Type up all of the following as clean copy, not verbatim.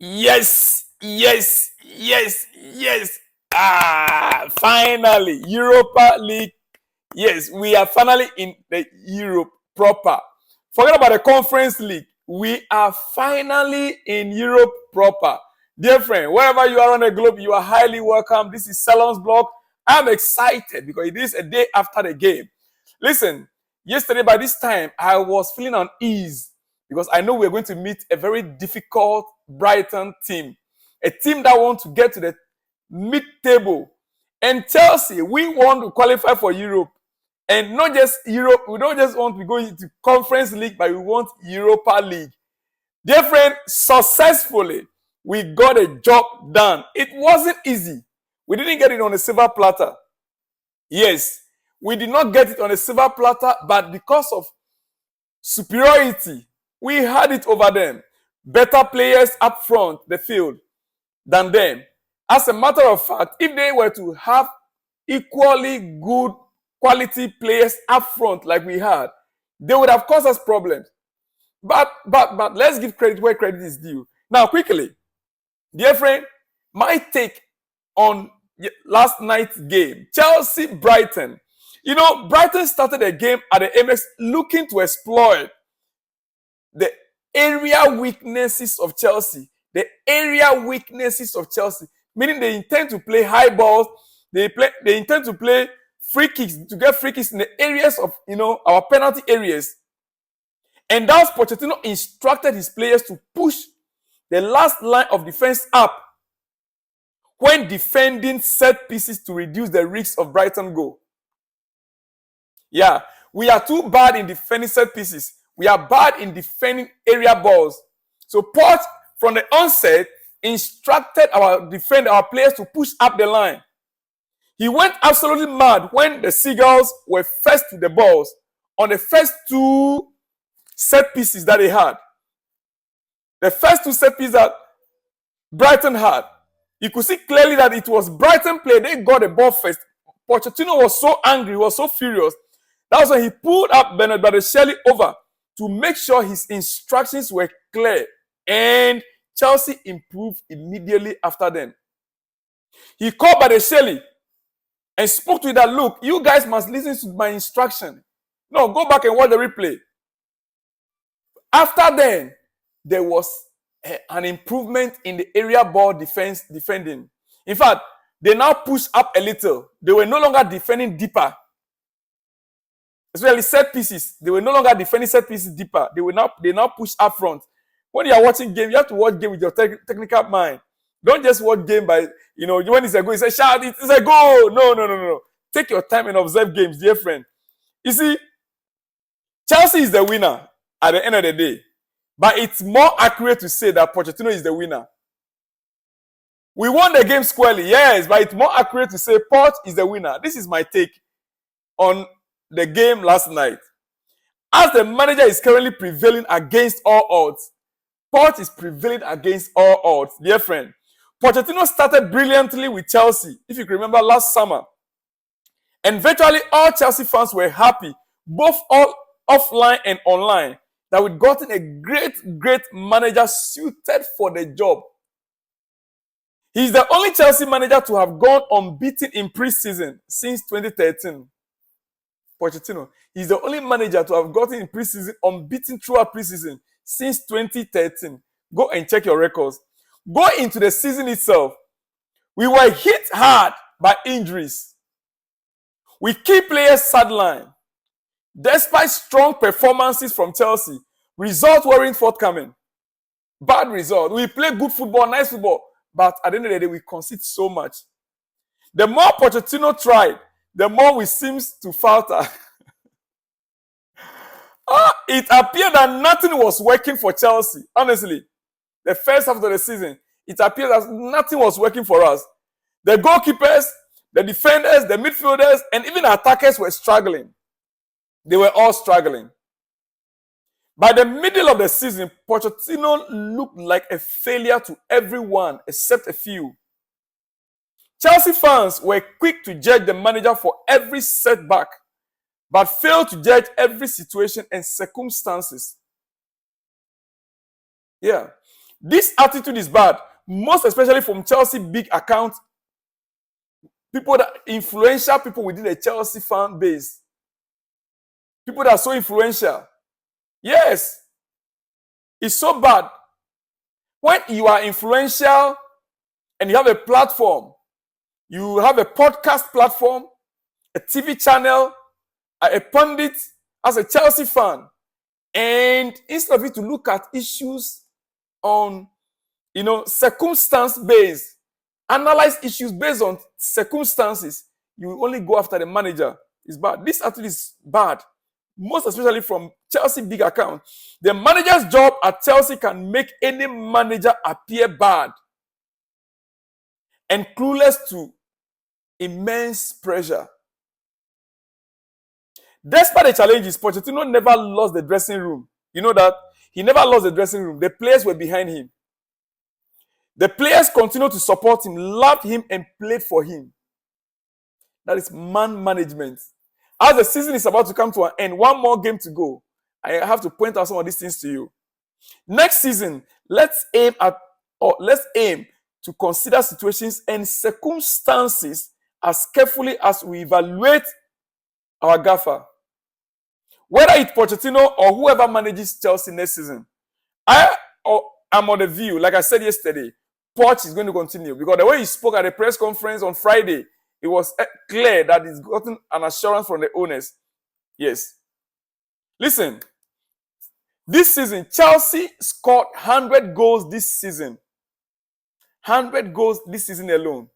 Yes, yes, yes, yes. Finally, Europa League. Yes, we are finally in the Europe proper. Forget about the Conference League. We are finally in Europe proper. Dear friend, wherever you are on the globe, you are highly welcome. This is Salon's blog. I'm excited because it is a day after the game. Listen, yesterday by this time, I was feeling uneasy because I know we're going to meet a very difficult Brighton team, a team that wants to get to the mid-table. And Chelsea, we want to qualify for Europe. And not just Europe, we don't just want to go into Conference League, but we want Europa League. Dear friend, successfully, we got a job done. It wasn't easy. We didn't get it on a silver platter. Yes, we did not get it on a silver platter, but because of superiority, we had it over them. Better players up front the field than them. As a matter of fact, if they were to have equally good quality players up front like we had, they would have caused us problems. But let's give credit where credit is due. Now, quickly, dear friend, my take on last night's game, Chelsea-Brighton. You know, Brighton started the game at the Amex looking to exploit the area weaknesses of Chelsea. The area weaknesses of Chelsea, meaning they intend to play high balls, they intend to play free kicks, to get free kicks in the areas of, our penalty areas. And thus Pochettino instructed his players to push the last line of defense up when defending set pieces to reduce the risk of Brighton goal. Yeah, we are too bad in defending set pieces. We are bad in defending area balls. So Poch, from the onset, instructed our players to push up the line. He went absolutely mad when the Seagulls were first to the balls on the first two set pieces that they had. The first two set pieces that Brighton had. You could see clearly that it was Brighton play. They got the ball first. Pochettino was so angry, he was so furious. That was when he pulled up Bernard Bardeshelli over to make sure his instructions were clear. And Chelsea improved immediately after then. He called Bardeshelli and spoke to him that, look, you guys must listen to my instruction. No, go back and watch the replay. After then, there was an improvement in the area ball defending. In fact, they now pushed up a little. They were no longer defending deeper. Especially set pieces. They were no longer defending set pieces deeper. They now push up front. When you are watching game, you have to watch game with your technical mind. Don't just watch game by, when it's a goal, you say, shout, it's a goal. No. Take your time and observe games, dear friend. You see, Chelsea is the winner at the end of the day. But it's more accurate to say that Pochettino is the winner. We won the game squarely, yes, but it's more accurate to say Poch is the winner. This is my take on the game last night. As the manager is currently prevailing against all odds, Poch is prevailing against all odds, dear friend. Pochettino started brilliantly with Chelsea, if you can remember last summer. And virtually all Chelsea fans were happy, both all offline and online, that we'd gotten a great manager suited for the job. He's the only Chelsea manager to have gone unbeaten in preseason since 2013. Pochettino. He's the only manager to have gotten in preseason unbeaten throughout preseason since 2013. Go and check your records. Go into the season itself. We were hit hard by injuries. We keep players sidelined. Despite strong performances from Chelsea, results weren't forthcoming. Bad result. We play good football, nice football, but at the end of the day, we concede so much. The more Pochettino tried, the more we seemed to falter. It appeared that nothing was working for Chelsea. Honestly, the first half of the season, it appeared that nothing was working for us. The goalkeepers, the defenders, the midfielders, and even attackers were struggling. They were all struggling. By the middle of the season, Pochettino looked like a failure to everyone except a few. Chelsea fans were quick to judge the manager for every setback, but failed to judge every situation and circumstances. Yeah. This attitude is bad, most especially from Chelsea big account, people that influential people within the Chelsea fan base. People that are so influential. Yes. It's so bad. When you are influential and you have a platform, you have a podcast platform, a TV channel, a pundit as a Chelsea fan, and instead of you to look at issues on, circumstance based, analyze issues based on circumstances, you only go after the manager. It's bad. This attitude is bad, most especially from Chelsea big account. The manager's job at Chelsea can make any manager appear bad and clueless to immense pressure. Despite the challenges, Pochettino never lost the dressing room. You know that? He never lost the dressing room. The players were behind him. The players continued to support him, loved him, and played for him. That is man management. As the season is about to come to an end, one more game to go, I have to point out some of these things to you. Next season, let's aim to consider situations and circumstances as carefully as we evaluate our gaffer. Whether it's Pochettino or whoever manages Chelsea next season, I'm on the view, like I said yesterday, Poch is going to continue, because the way he spoke at the press conference on Friday, it was clear that he's gotten an assurance from the owners. Yes. Listen, this season, Chelsea scored 100 goals this season. 100 goals this season alone.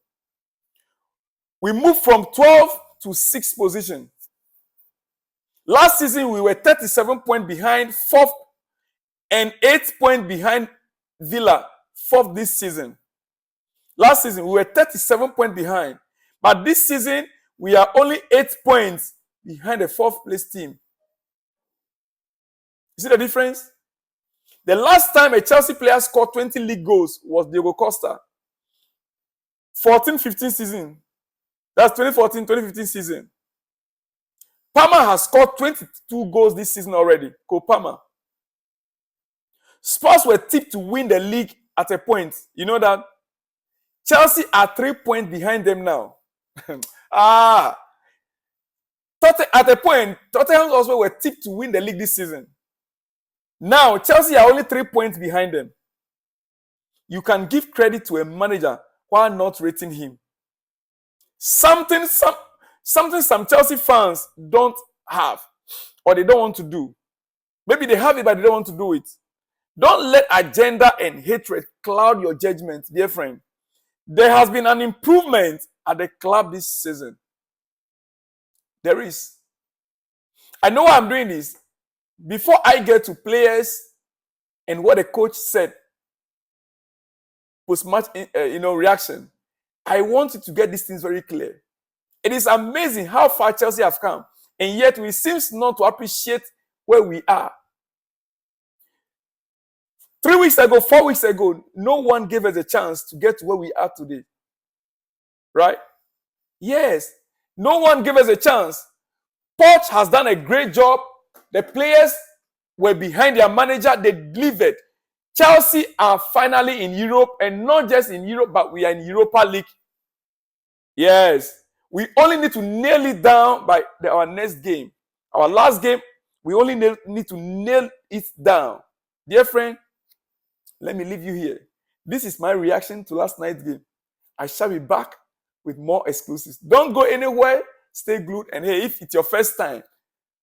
We moved from 12th to 6th position. Last season, we were 37 points behind 4th and 8 points behind Villa, 4th this season. Last season, we were 37 points behind. But this season, we are only 8 points behind the 4th place team. You see the difference? The last time a Chelsea player scored 20 league goals was Diego Costa. 14-15 season. That's 2014-2015 season. Palmer has scored 22 goals this season already. Cole Palmer. Spurs were tipped to win the league at a point. You know that? Chelsea are 3 points behind them now. At a point, Tottenham also were tipped to win the league this season. Now, Chelsea are only 3 points behind them. You can give credit to a manager while not rating him. Something some Chelsea fans don't have, or they don't want to do. Maybe they have it, but they don't want to do it. Don't let agenda and hatred cloud your judgment, dear friend. There has been an improvement at the club this season. There is. I know why I'm doing this. Before I get to players and what the coach said, post-match reaction, I want you to get these things very clear. It is amazing how far Chelsea have come, and yet we seem not to appreciate where we are. 3 weeks ago, 4 weeks ago, no one gave us a chance to get to where we are today. Right? Yes. No one gave us a chance. Poch has done a great job. The players were behind their manager. They delivered. Chelsea are finally in Europe, and not just in Europe, but we are in Europa League. Yes. We only need to nail it down by our next game. Our last game, we only need to nail it down. Dear friend, let me leave you here. This is my reaction to last night's game. I shall be back with more exclusives. Don't go anywhere. Stay glued. And hey, if it's your first time,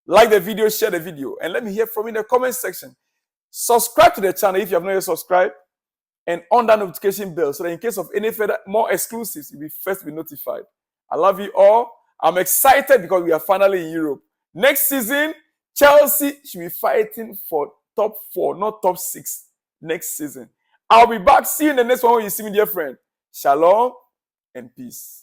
like the video, share the video, and let me hear from you in the comment section. Subscribe to the channel if you have not yet subscribed, and on that notification bell so that in case of any further more exclusives, you'll be first to be notified. I love you all. I'm excited because we are finally in Europe. Next season, Chelsea should be fighting for top 4, not top 6 next season. I'll be back. See you in the next one when you see me, dear friend. Shalom and peace.